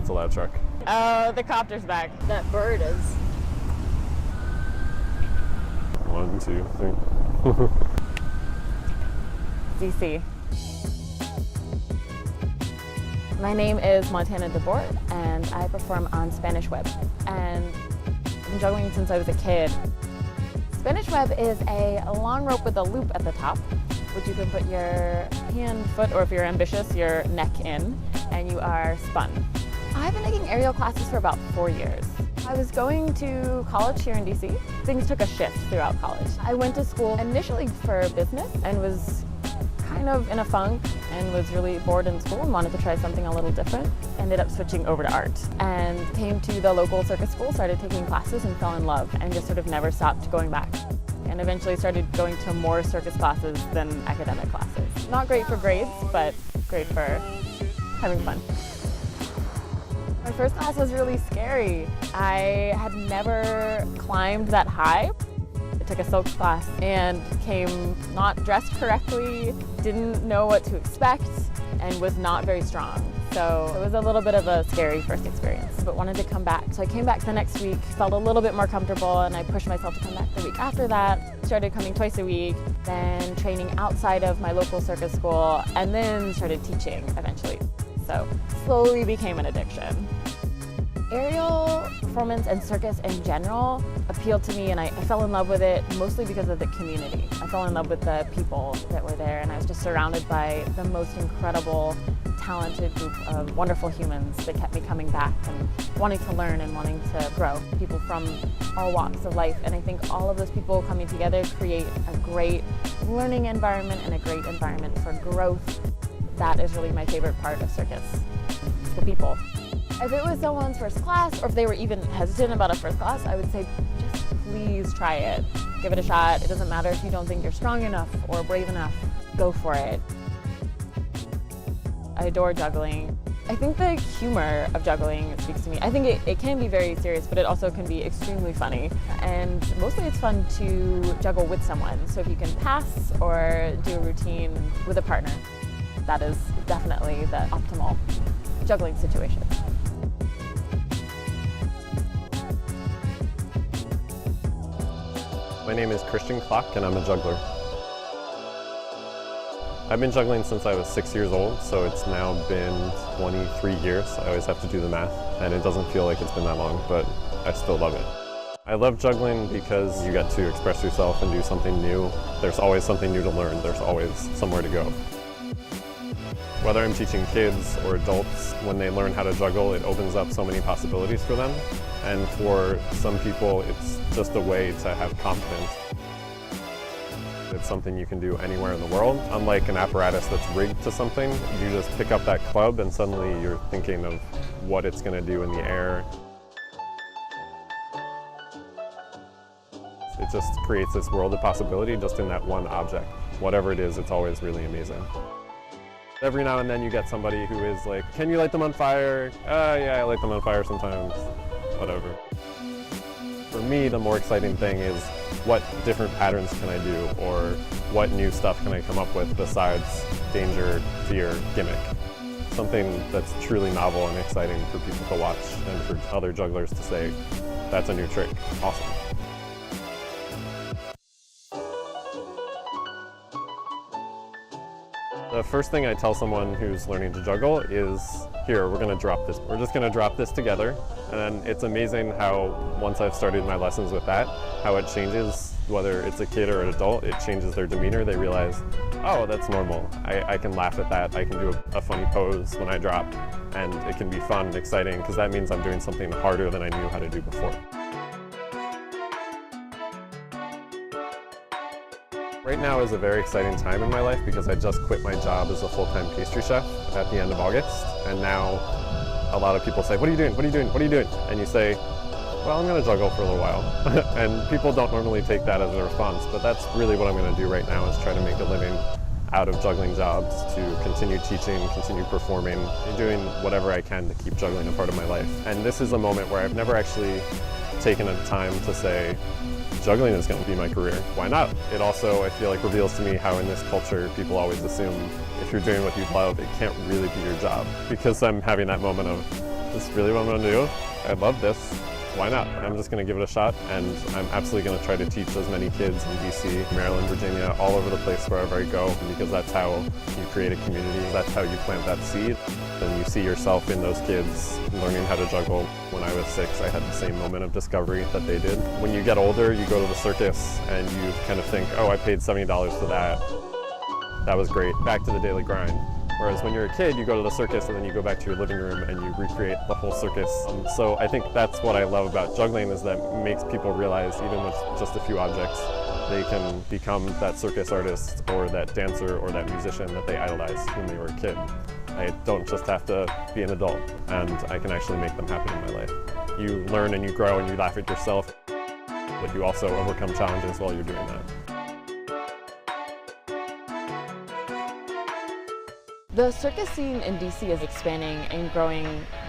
That's a loud truck. Oh, the copter's back. That bird is. 1, 2, 3. D.C. My name is Montana DeBor, and I perform on Spanish Web. And I've been juggling since I was a kid. Spanish Web is a long rope with a loop at the top, which you can put your hand, foot, or if you're ambitious, your neck in, and you are spun. I've been taking aerial classes for about 4 years. I was going to college here in DC. Things took a shift throughout college. I went to school initially for business and was kind of in a funk and was really bored in school and wanted to try something a little different. Ended up switching over to art and came to the local circus school, started taking classes and fell in love and just sort of never stopped going back. And eventually started going to more circus classes than academic classes. Not great for grades, but great for having fun. My first class was really scary. I had never climbed that high. I took a silk class and came not dressed correctly, didn't know what to expect, and was not very strong. So it was a little bit of a scary first experience, but wanted to come back. So I came back the next week, felt a little bit more comfortable, and I pushed myself to come back the week after that. Started coming twice a week, then training outside of my local circus school, and then started teaching eventually. So slowly became an addiction. Aerial performance and circus in general appealed to me, and I fell in love with it mostly because of the community. I fell in love with the people that were there, and I was just surrounded by the most incredible, talented group of wonderful humans that kept me coming back and wanting to learn and wanting to grow. People from all walks of life, and I think all of those people coming together create a great learning environment and a great environment for growth. That is really my favorite part of circus, the people. If it was someone's first class, or if they were even hesitant about a first class, I would say just please try it. Give it a shot. It doesn't matter if you don't think you're strong enough or brave enough. Go for it. I adore juggling. I think the humor of juggling speaks to me. I think it can be very serious, but it also can be extremely funny. And mostly it's fun to juggle with someone. So if you can pass or do a routine with a partner, that is definitely the optimal juggling situation. My name is Kloc, and I'm a juggler. I've been juggling since I was 6 years old, so it's now been 23 years. I always have to do the math, and it doesn't feel like it's been that long, but I still love it. I love juggling because you get to express yourself and do something new. There's always something new to learn. There's always somewhere to go. Whether I'm teaching kids or adults, when they learn how to juggle, it opens up so many possibilities for them. And for some people, it's just a way to have confidence. It's something you can do anywhere in the world. Unlike an apparatus that's rigged to something, you just pick up that club and suddenly you're thinking of what it's going to do in the air. It just creates this world of possibility just in that one object. Whatever it is, it's always really amazing. Every now and then you get somebody who is like, can you light them on fire? Yeah, I light them on fire sometimes, whatever. For me, the more exciting thing is what different patterns can I do, or what new stuff can I come up with besides danger, fear, gimmick. Something that's truly novel and exciting for people to watch and for other jugglers to say, that's a new trick, awesome. The first thing I tell someone who's learning to juggle is, here, we're going to drop this. We're just going to drop this together. And then it's amazing how, once I've started my lessons with that, how it changes, whether it's a kid or an adult, it changes their demeanor. They realize, oh, that's normal. I can laugh at that. I can do a funny pose when I drop. And it can be fun and exciting, because that means I'm doing something harder than I knew how to do before. Right now is a very exciting time in my life because I just quit my job as a full-time pastry chef at the end of August. And now a lot of people say, what are you doing? What are you doing? What are you doing? And you say, well, I'm going to juggle for a little while. And people don't normally take that as a response, but that's really what I'm going to do right now, is try to make a living out of juggling jobs, to continue teaching, continue performing, and doing whatever I can to keep juggling a part of my life. And this is a moment where I've never actually taken a time to say, juggling is going to be my career. Why not? It also, I feel like, reveals to me how in this culture people always assume if you're doing what you love, it can't really be your job. Because I'm having that moment of, this really what I'm gonna do? I love this. Why not? I'm just gonna give it a shot, and I'm absolutely gonna try to teach as many kids in DC, Maryland, Virginia, all over the place wherever I go, because that's how you create a community. That's how you plant that seed. And you see yourself in those kids learning how to juggle. When I was 6, I had the same moment of discovery that they did. When you get older, you go to the circus and you kind of think, oh, I paid $70 for that. That was great. Back to the daily grind. Whereas when you're a kid, you go to the circus and then you go back to your living room and you recreate the whole circus. So I think that's what I love about juggling, is that it makes people realize, even with just a few objects, they can become that circus artist or that dancer or that musician that they idolized when they were a kid. I don't just have to be an adult, and I can actually make them happen in my life. You learn and you grow and you laugh at yourself, but you also overcome challenges while you're doing that. The circus scene in DC is expanding and growing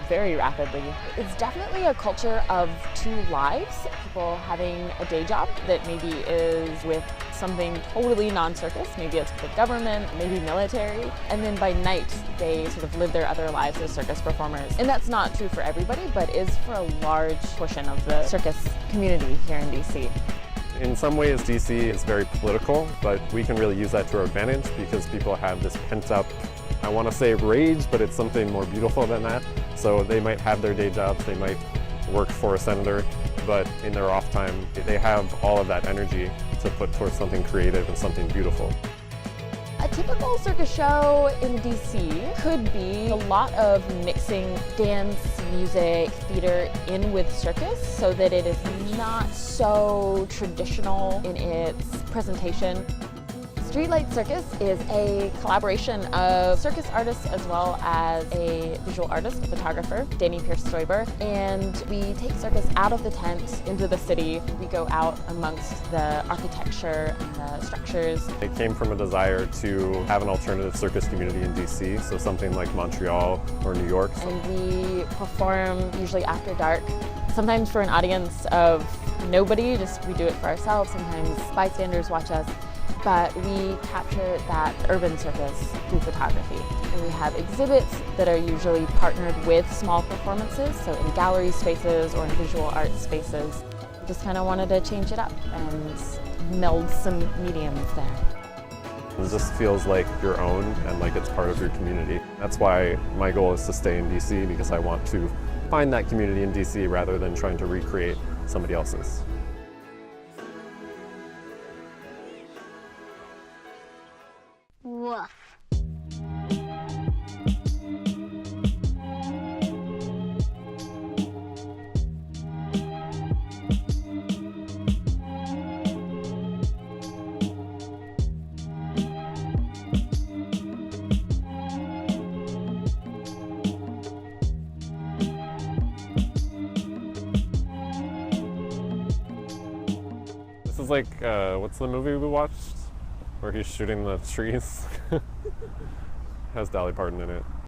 very rapidly. It's definitely a culture of two lives. People having a day job that maybe is with something totally non-circus, maybe it's with the government, maybe military, and then by night they sort of live their other lives as circus performers. And that's not true for everybody, but is for a large portion of the circus community here in DC. In some ways, DC is very political, but we can really use that to our advantage because people have this pent-up, I want to say rage, but it's something more beautiful than that. So they might have their day jobs, they might work for a senator, but in their off time, they have all of that energy to put towards something creative and something beautiful. A typical circus show in DC could be a lot of mixing dance, music, theater in with circus so that it is not so traditional in its presentation. Streetlight Circus is a collaboration of circus artists as well as a visual artist, a photographer, Dani Steuber, and we take circus out of the tent into the city. We go out amongst the architecture and the structures. It came from a desire to have an alternative circus community in DC, so something like Montreal or New York. And we perform usually after dark, sometimes for an audience of nobody, just we do it for ourselves. Sometimes bystanders watch us. But we capture that urban circus through photography. And we have exhibits that are usually partnered with small performances, so in gallery spaces or in visual art spaces. We just kind of wanted to change it up and meld some mediums there. It just feels like your own and like it's part of your community. That's why my goal is to stay in DC, because I want to find that community in DC rather than trying to recreate somebody else's. Woof. This is like, what's the movie we watched? Where he's shooting the trees. Has Dolly Parton in it.